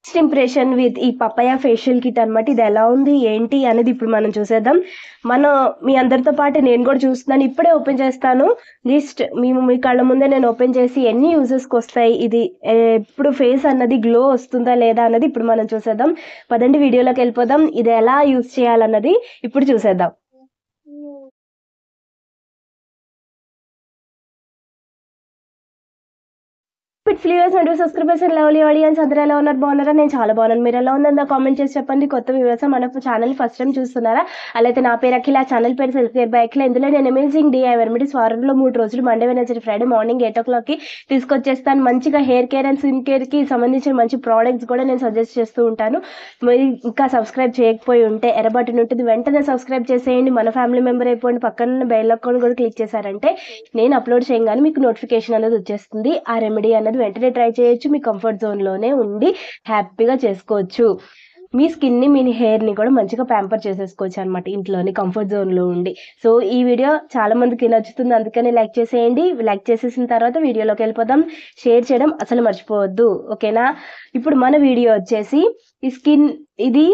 First impression with ఈ papaya facial kit అనమాట. ఇది ఎలా ఉంది ఏంటి అనేది ఇప్పుడు మనం చూసేద్దాం. మీ అందరితో పాటు నేను కూడా చూస్తున్నాను. ఇప్పుడే ఓపెన్ చేస్తాను. జస్ట్ మీ కళ్ళ ముందే నేను ఓపెన్ చేసి ఎన్ని యూజెస్కి వస్తాయి, ఇది ఎప్పుడు ఫేస్ అన్నది గ్లో వస్తుందా లేదా అన్నది ఇప్పుడు మనం చూసేద్దాం. పదండి వీడియోలోకి వెళ్ళిపోదాం. ఇది ఎలా యూజ్ చేయాలన్నది ఇప్పుడు చూసేద్దాం. Followers and subscribers and lovely audience అందరూ ఎలా ఉన్నారు, బాగున్నారా? నేను చాలా బాగున్నాను. మీరు ఎలా ఉందని కామెంట్ చేసి చెప్పండి. కొత్త వ్యూవర్స్ మన ఛానల్ ఫస్ట్ టైం చూస్తున్నారా? అయితే నా పేరు అఖిల, ఛానల్ పేరు సెల్ఫ్ కేర్ బై అఖిల. ఇందులో నేను అమేజింగ్ DIY రెమెడీస్ వారంలో 3 రోజులు మండే వెడ్నెస్డే ఫ్రైడే మార్నింగ్ 8 o'clockకి తీసుకొచ్చేస్తాను. మంచిగా హెయిర్ కేర్ అండ్ స్కిన్ కేర్కి సంబంధించిన మంచి ప్రోడక్ట్స్ కూడా నేను సజెస్ట్ చేస్తూ ఉంటాను. మీరు ఇంకా సబ్స్క్రైబ్ చేయకపోయి ఉంటే ఎర్ర బటన్ ఉంటుంది, వెంటనే సబ్స్క్రైబ్ చేసేయండి. మన ఫ్యామిలీ మెంబర్ అయిపోయింది. పక్కన బెల్ ఐకాన్ కూడా క్లిక్ చేశారంటే నేను అప్లోడ్ చేయగానే మీకు నోటిఫికేషన్ అనేది వచ్చేస్తుంది. ఆ రెమెడీ అనేది వెంటనే ట్రై చేయొచ్చు. మీ కంఫర్ట్ జోన్లోనే ఉండి హ్యాపీగా చేసుకోవచ్చు. మీ స్కిన్ని మీ హెయిర్ని కూడా మంచిగా ప్యాంపర్ చేసేసుకోవచ్చు అనమాట, ఇంట్లోని కంఫర్ట్ జోన్లో ఉండి. సో ఈ వీడియో చాలా మందికి నచ్చుతుంది, అందుకని లైక్ చేసేయండి. లైక్ చేసేసిన తర్వాత వీడియోలోకి వెళ్ళిపోదాం. షేర్ చేయడం అసలు మర్చిపోవద్దు, ఓకేనా? ఇప్పుడు మన వీడియో వచ్చేసి ఇది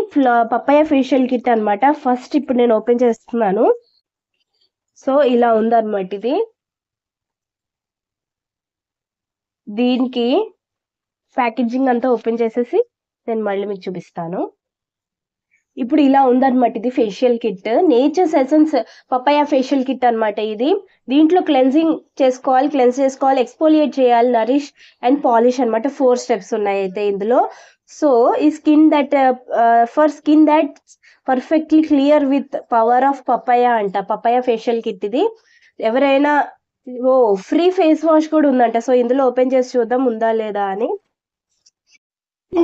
పపాయ ఫేషియల్ కిట్ అనమాట. ఫస్ట్ ఇప్పుడు నేను ఓపెన్ చేస్తున్నాను. సో ఇలా ఉందన్నమాట ఇది. దీనికి ప్యాకేజింగ్ అంతా ఓపెన్ చేసేసి నేను మళ్ళీ మీకు చూపిస్తాను. ఇప్పుడు ఇలా ఉందన్నమాట ఇది facial kit. Nature's Essence papaya facial kit అనమాట ఇది. దీంట్లో క్లెన్స్ చేసుకోవాలి, ఎక్స్ఫోలియేట్ చేయాలి, నరిష్ అండ్ పాలిష్ అనమాట. 4 స్టెప్స్ ఉన్నాయి అయితే ఇందులో. సో ఈ for skin that perfectly clear with power of papaya అంట. పపాయ ఫేషియల్ కిట్ ఇది. ఎవరైనా ఫ్రీ ఫేస్ వాష్ కూడా ఉందంట. సో ఇందులో ఓపెన్ చేసి చూద్దాం ఉందా లేదా అని.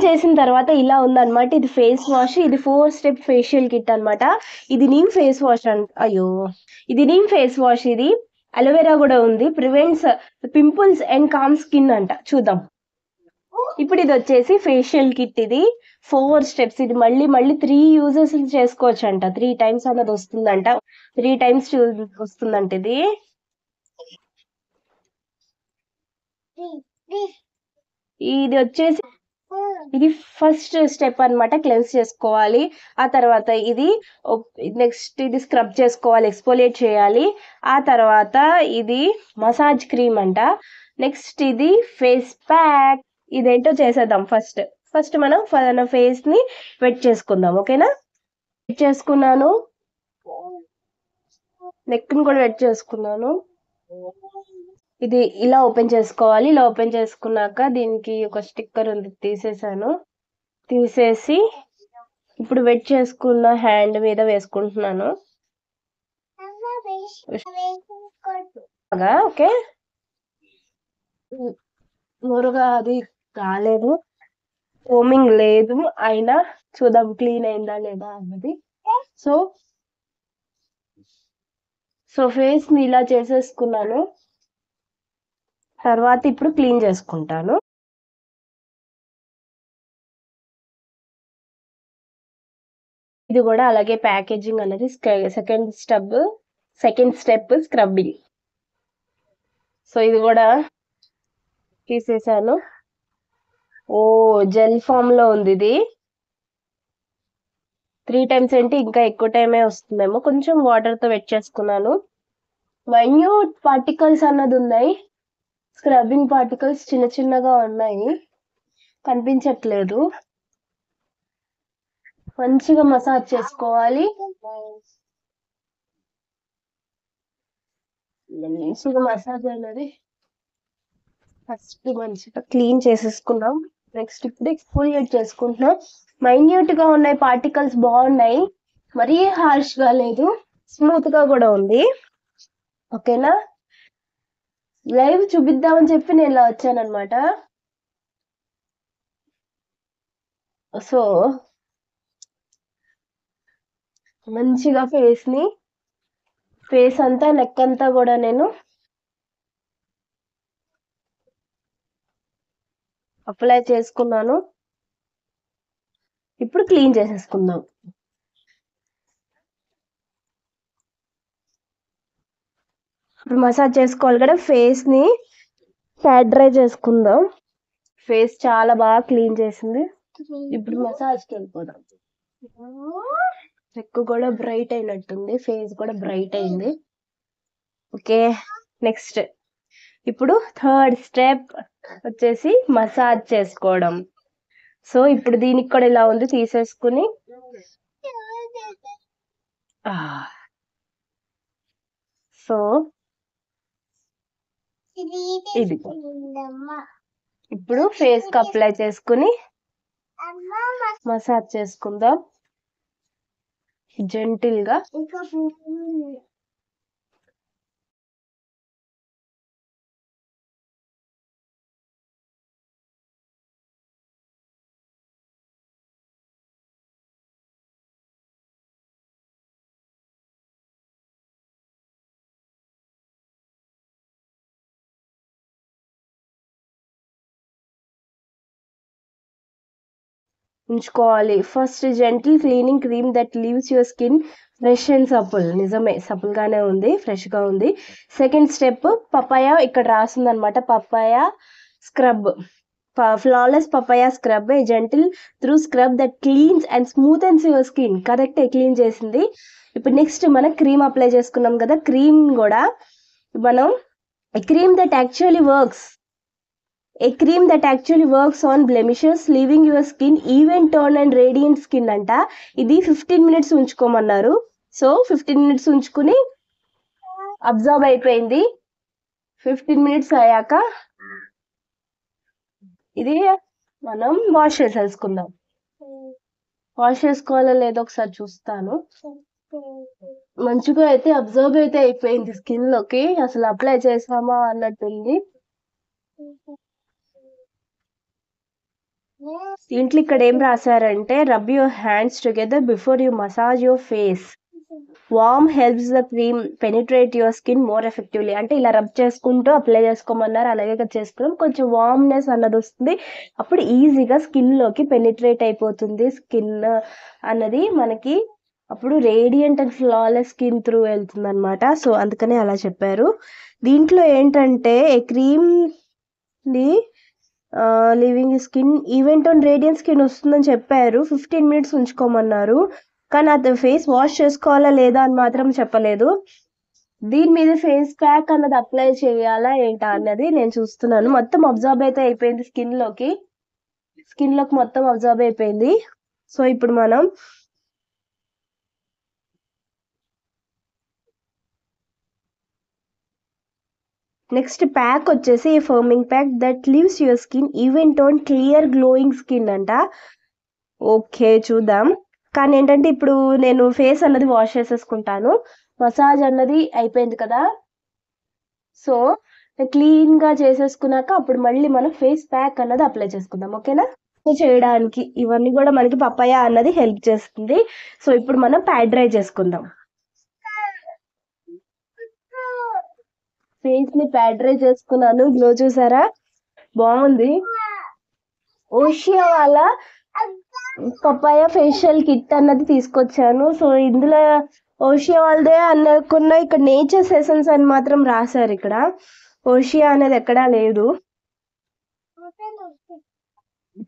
చేసిన తర్వాత ఇలా ఉందన్నమాట. ఇది ఫేస్ వాష్. ఇది 4 స్టెప్ ఫేషియల్ కిట్ అనమాట. ఇది నీమ్ ఫేస్ వాష్ ఇది నీమ్ ఫేస్ వాష్. ఇది అలోవెరా కూడా ఉంది. Prevents pimples and calm skin అంట. చూద్దాం. ఇప్పుడు ఇది వచ్చేసి ఫేషియల్ కిట్. ఇది 4 స్టెప్స్. ఇది మళ్ళీ 3 యూజెస్ చేసుకోవచ్చు అంట. 3 టైమ్స్ అన్నది వస్తుందంట. 3 టైమ్స్ వస్తుందంట ఇది. ఇది వచ్చేసి ఇది ఫస్ట్ స్టెప్ అనమాట. క్లెన్స్ చేసుకోవాలి. ఆ తర్వాత నెక్స్ట్ ఇది స్క్రబ్ చేసుకోవాలి, ఎక్స్ఫోలియేట్ చేయాలి. ఆ తర్వాత ఇది మసాజ్ క్రీమ్ అంట. నెక్స్ట్ ఇది ఫేస్ ప్యాక్. ఇదేంటో చేసేద్దాం. ఫస్ట్ మనం ఫేస్ ని వెట్ చేసుకుందాం, ఓకేనా? వెట్ చేసుకున్నాను, నెక్ ని కూడా వెట్ చేసుకున్నాను. ఇది ఇలా ఓపెన్ చేసుకోవాలి. ఇలా ఓపెన్ చేసుకున్నాక దీనికి ఒక స్టిక్కర్ ఉంది, తీసేసి ఇప్పుడు వెట్ చేసుకున్న హ్యాండ్ మీద వేసుకుంటున్నాను. ఓకే, నోరుగా అది కాలేదు, ఫోమింగ్ లేదు, అయినా చూద్దాం క్లీన్ అయిందా లేదా అన్నది. సో ఫేస్ ని ఇలా చేసేసుకున్నాను. తర్వాత ఇప్పుడు క్లీన్ చేసుకుంటాను. ఇది కూడా అలాగే ప్యాకేజింగ్ అనేది సెకండ్ స్టెప్ స్క్రబ్బింగ్. సో ఇది కూడా తీసేసాను. జెల్ ఫామ్ లో ఉంది ఇది. 3 టైమ్స్ అంటే ఇంకా ఎక్కువ టైమే వస్తుందేమో. కొంచెం వాటర్ తో వెట్ చేసుకున్నాను. మైన్యూట్ పార్టికల్స్ అన్నది ఉన్నాయి. స్క్రబ్బింగ్ పార్టికల్స్ చిన్న చిన్నగా ఉన్నాయి, కనిపించట్లేదు. మంచిగా మసాజ్ చేసుకోవాలి. మంచిగా మసాజ్ అనేది ఫస్ట్ మంచిగా క్లీన్ చేసేసుకున్నాం. నెక్స్ట్ ఇప్పుడు ఎక్స్ఫోలియేట్ చేసుకుంటున్నాం. మైన్యూట్ గా ఉన్నాయి పార్టికల్స్, బాగున్నాయి, మరీ హార్ష్ గా లేదు, స్మూత్ గా కూడా ఉంది, ఓకేనా? లైవ్ చూపిద్దామని చెప్పి నేను ఇలా వచ్చానమాట. సో మంచిగా ఫేస్ అంతా, నెక్ అంతా కూడా నేను అప్లై చేసుకున్నాను. ఇప్పుడు క్లీన్ చేసేసుకుందాం. ఇప్పుడు మసాజ్ చేసుకోవాలి కదా, ఫేస్ ని ఫ్యాట్ డ్రై చేసుకుందాం. ఫేస్ చాలా బాగా క్లీన్ చేసింది. ఇప్పుడు మసాజ్కి వెళ్ళిపోదాం. నెక్ కూడా బ్రైట్ అయినట్టుంది, ఫేస్ కూడా బ్రైట్ అయింది. ఓకే, నెక్స్ట్ ఇప్పుడు థర్డ్ స్టెప్ వచ్చేసి మసాజ్ చేసుకోవడం. సో ఇప్పుడు దీనికి కూడా ఇలా ఉంది, తీసేసుకుని సో ఇది ఇప్పుడు ఫేస్ కి అప్లై చేసుకుని మసాజ్ చేసుకుందాం జెంటిల్ గా. ఉంచుకోవాలి. First gentle cleaning cream that leaves your skin fresh and supple. నిజమే, సపుల్ గానే ఉంది, ఫ్రెష్ గా ఉంది. సెకండ్ స్టెప్ పపాయ, ఇక్కడ రాస్తుంది అనమాట, papaya scrub, flawless papaya scrub, a gentle through scrub that cleanses and smoothens your skin. Correct, clean చేసింది. ఇప్పుడు నెక్స్ట్ మనం క్రీమ్ అప్లై చేసుకున్నాం కదా, క్రీమ్ కూడా మనం cream that actually works, a cream that actually works on blemishes leaving your skin even tone and radiant skin అంట. ఇది 15 minutes ఉంచుకోమన్నారు. సో 15 minutes ఉంచుకుని అబ్జర్వ్ అయిపోయింది. 15 minutes అయ్యాక ఇది మనం వాష్ చేసేసుకుందాం. వాష్ చేసుకోవాలో లేదో ఒకసారి చూస్తాను. మంచిగా అయితే అబ్జర్వ్ అయితే అయిపోయింది స్కిన్ లోకి, అసలు అప్లై చేసామా అన్నట్టుంది. దీంట్లో ఇక్కడ ఏం రాశారంటే, rub your hands together before you massage your face. Warm helps the cream penetrate your skin more effectively. అంటే ఇలా రబ్ చేసుకుంటూ అప్లై చేసుకోమన్నారు, అలాగే చేసుకున్నాం. కొంచెం వార్మ్నెస్ అన్నది వస్తుంది, అప్పుడు ఈజీగా స్కిన్ లోకి పెనిట్రేట్ అయిపోతుంది స్కిన్ అన్నది మనకి, అప్పుడు radiant and flawless skin through వెళ్తుంది అనమాట. సో అందుకనే అలా చెప్పారు. దీంట్లో ఏంటంటే cream the living skin event on radiant skin వస్తుందని చెప్పారు. 15 minutes ఉంచుకోమన్నారు, కానీ అది ఫేస్ వాష్ చేసుకోవాలా లేదా అని మాత్రం చెప్పలేదు. దీని మీద ఫేస్ ప్యాక్ అన్నది అప్లై చేయాలా ఏంటా అన్నది నేను చూస్తున్నాను. మొత్తం అబ్జర్వ్ అయితే అయిపోయింది స్కిన్ లోకి మొత్తం అబ్జర్వ్ అయిపోయింది. సో ఇప్పుడు మనం నెక్స్ట్ ప్యాక్ వచ్చేసి firming pack that leaves your skin even tone clear glowing skin అంట. ఓకే, చూద్దాం. కానీ ఏంటంటే ఇప్పుడు నేను ఫేస్ అన్నది వాష్ చేసేసుకుంటాను, మసాజ్ అన్నది అయిపోయింది కదా. సో క్లీన్ గా చేసేసుకున్నాక అప్పుడు మళ్ళీ మనం ఫేస్ ప్యాక్ అన్నది అప్లై చేసుకుందాం. ఓకేనా? చేయడానికి ఇవన్నీ కూడా మనకి పపాయ అన్నది హెల్ప్ చేస్తుంది. సో ఇప్పుడు మనం ప్యాడ్ డ్రై చేసుకుందాం. ఫేస్ ని ప్యాడ్ డ్రై చేసుకున్నాను, గ్లో చూసారా, బాగుంది. ఓషియా వాళ్ళ పపాయ ఫేషియల్ కిట్ అన్నది తీసుకొచ్చాను. సో ఇందులో ఓషియా వాళ్ళదే అనుకున్న, ఇక్కడ నేచర్ ఎసెన్స్ అని మాత్రం రాశారు, ఇక్కడ ఓషియా అనేది ఎక్కడా లేదు.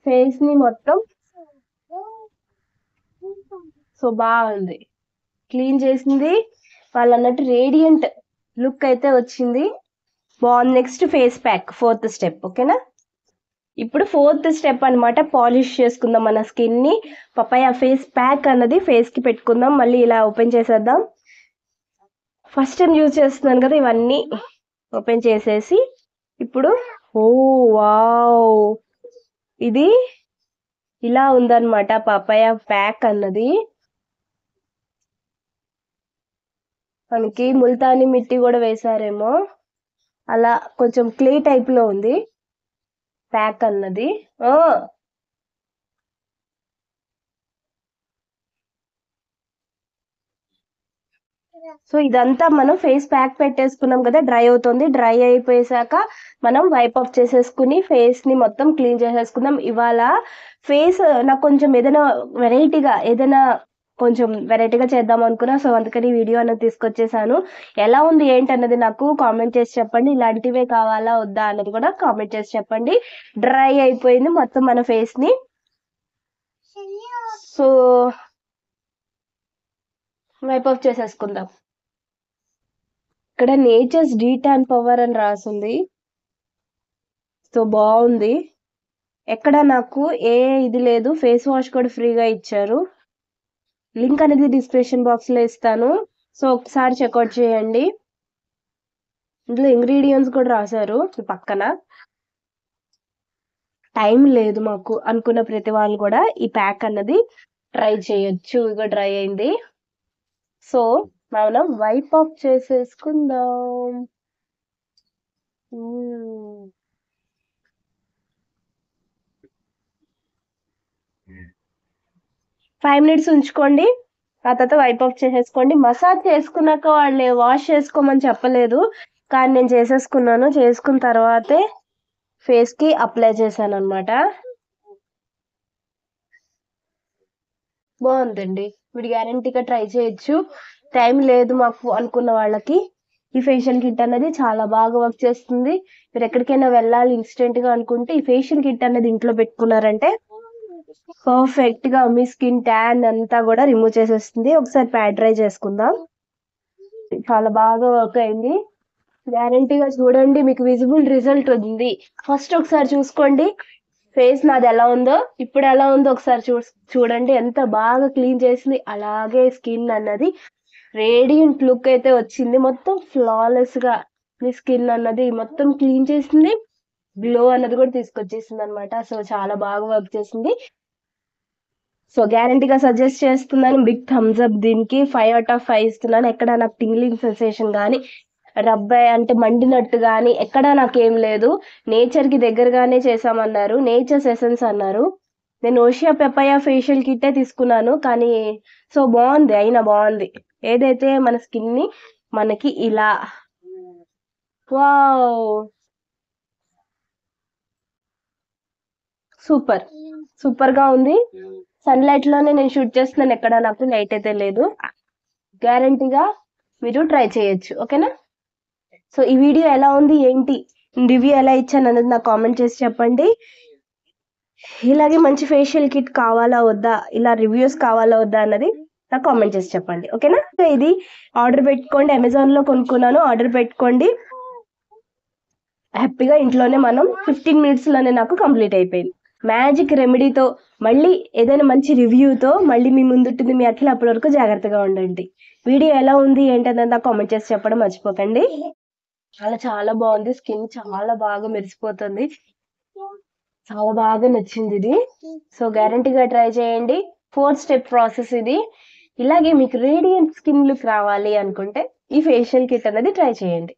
ఫేస్ ని మొత్తం సో బాగుంది, క్లీన్ చేసింది, వాళ్ళు అన్నట్టు రేడియంట్ లుక్ అయితే వచ్చింది, బాగుంది. Next face pack, fourth step. ఓకేనా? ఇప్పుడు ఫోర్త్ స్టెప్ అనమాట, పాలిష్ చేసుకుందాం మన స్కిన్ ని. పపాయ ఫేస్ ప్యాక్ అన్నది ఫేస్ కి పెట్టుకుందాం. మళ్ళీ ఇలా ఓపెన్ చేసేద్దాం. ఫస్ట్ టైం యూజ్ చేస్తున్నాను కదా, ఇవన్నీ ఓపెన్ చేసేసి ఇప్పుడు ఓ వావ్, ఇది ఇలా ఉందన్నమాట పపాయ ప్యాక్ అన్నది. మనకి ముల్తాని మిట్టి కూడా వేసారేమో, అలా కొంచెం క్లే టైప్ లో ఉంది ప్యాక్ అన్నది. సో ఇదంతా మనం ఫేస్ ప్యాక్ పెట్టేసుకున్నాం కదా, డ్రై అవుతుంది. డ్రై అయిపోయాక మనం వైప్ ఆఫ్ చేసేసుకుని ఫేస్ ని మొత్తం క్లీన్ చేసేసుకుందాం. ఇవాళ ఫేస్ నాకు కొంచెం ఏదైనా కొంచెం వెరైటీగా చేద్దాం అనుకున్నా. సో అందుకని వీడియో అన్నది తీసుకొచ్చేసాను. ఎలా ఉంది ఏంటన్నది నాకు కామెంట్ చేసి చెప్పండి. ఇలాంటివే కావాలా వద్దా అన్నది కూడా కామెంట్ చేసి చెప్పండి. డ్రై అయిపోయింది మొత్తం మన ఫేస్ ని. సో వైప్ ఆఫ్ చేసేసుకుందాం. ఇక్కడ నేచర్స్ డీటాన్ పవర్ అని రాసింది. సో బాగుంది. ఎక్కడ నాకు ఏ ఇది లేదు. ఫేస్ వాష్ కూడా ఫ్రీగా ఇచ్చారు. లింక్ అనేది డిస్క్రిప్షన్ బాక్స్ లో ఇస్తాను. సో ఒకసారి చెక్అవుట్ చేయండి. ఇందులో ఇంగ్రీడియంట్స్ కూడా రాశారు పక్కన. టైం లేదు మాకు అనుకున్న ప్రతి వాళ్ళు కూడా ఈ ప్యాక్ అన్నది ట్రై చేయొచ్చు. ఇక డ్రై అయింది. సో మనం వైప్ ఆఫ్ చేసేసుకుందాం. 5 minutes ఉంచుకోండి. ఆ తర్వాత వైప్ ఆఫ్ చేసేసుకోండి. మసాజ్ చేసుకున్నాక వాళ్ళు వాష్ చేసుకోమని చెప్పలేదు, కానీ నేను చేసేసుకున్నాను. చేసుకున్న తర్వాతే ఫేస్ కి అప్లై చేశాను అనమాట. బాగుందండి. మీరు గ్యారంటీగా ట్రై చేయొచ్చు. టైం లేదు మాకు అనుకున్న వాళ్ళకి ఈ ఫేషియల్ కిట్ అనేది చాలా బాగా వర్క్ చేస్తుంది. మీరు ఎక్కడికైనా వెళ్ళాలి ఇన్స్టెంట్ గా అనుకుంటే ఈ ఫేషియల్ కిట్ అనేది ఇంట్లో పెట్టుకున్నారంటే పర్ఫెక్ట్ గా మీ స్కిన్ ట్యాన్ అంతా కూడా రిమూవ్ చేసేస్తుంది. ఒకసారి ప్యాడ్ ట్రై చేసుకుందాం. చాలా బాగా వర్క్ అయింది. గ్యారంటీగా చూడండి, మీకు విజిబుల్ రిజల్ట్ ఉంది. ఫస్ట్ ఒకసారి చూసుకోండి ఫేస్ నాది ఎలా ఉందో, ఇప్పుడు ఎలా ఉందో ఒకసారి చూడండి. ఎంత బాగా క్లీన్ చేసింది. అలాగే స్కిన్ అన్నది రేడియంట్ లుక్ అయితే వచ్చింది. మొత్తం ఫ్లాలెస్ గా మీ స్కిన్ అన్నది మొత్తం క్లీన్ చేసింది. గ్లో అన్నది కూడా తీసుకొచ్చేసింది అనమాట. సో చాలా బాగా వర్క్ చేసింది. సో గ్యారంటీగా సజెస్ట్ చేస్తున్నాను. బిగ్ థమ్స్ అప్ దీనికి. 5 out of 5 ఇస్తున్నాను. ఎక్కడ నాకు టింగ్లింగ్ సెన్సేషన్ కానీ రబ్బాయి అంటే మండినట్టు కానీ ఎక్కడా నాకేం లేదు. నేచర్ కి దగ్గరగానే చేసామన్నారు. నేచర్స్ ఎసెన్స్ అన్నారు. నేను ఓషియా పెపయ ఫేషియల్ కిట్టే తీసుకున్నాను, కానీ సో బాగుంది. అయినా బాగుంది. ఏదైతే మన స్కిన్ ని మనకి ఇలా వావ్ సూపర్ సూపర్ గా ఉంది. సన్ లైట్ లోనే నేను షూట్ చేస్తున్నాను. ఎక్కడ నాకు లైట్ అయితే లేదు. గ్యారంటీగా మీరు ట్రై చేయొచ్చు. ఓకేనా? సో ఈ వీడియో ఎలా ఉంది, ఏంటి, రివ్యూ ఎలా ఇచ్చాను అన్నది నాకు కామెంట్ చేసి చెప్పండి. ఇలాగే మంచి ఫేషియల్ కిట్ కావాలా వద్దా, ఇలా రివ్యూస్ కావాలా వద్దా అన్నది నాకు కామెంట్ చేసి చెప్పండి. ఓకేనా? సో ఇది ఆర్డర్ పెట్టుకోండి. అమెజాన్ లో కొనుక్కున్నాను. ఆర్డర్ పెట్టుకోండి. హ్యాపీగా ఇంట్లోనే మనం 15 minutes లోనే నాకు కంప్లీట్ అయిపోయింది. మ్యాజిక్ రెమెడీతో మళ్ళీ ఏదైనా మంచి రివ్యూతో మళ్ళీ మీ ముందుంటుంది మీ అట్లా. అప్పటి వరకు జాగ్రత్తగా ఉండండి. వీడియో ఎలా ఉంది ఏంటన్నది నాకు కామెంట్ చేసి చెప్పడం మర్చిపోకండి. చాలా చాలా బాగుంది. స్కిన్ చాలా బాగా మెరిసిపోతుంది. చాలా బాగా నచ్చింది ఇది. సో గ్యారంటీగా ట్రై చేయండి. 4 step ప్రాసెస్ ఇది. ఇలాగే మీకు రేడియంట్ స్కిన్ లుక్ రావాలి అనుకుంటే ఈ ఫేషియల్ కిట్ అనేది ట్రై చేయండి.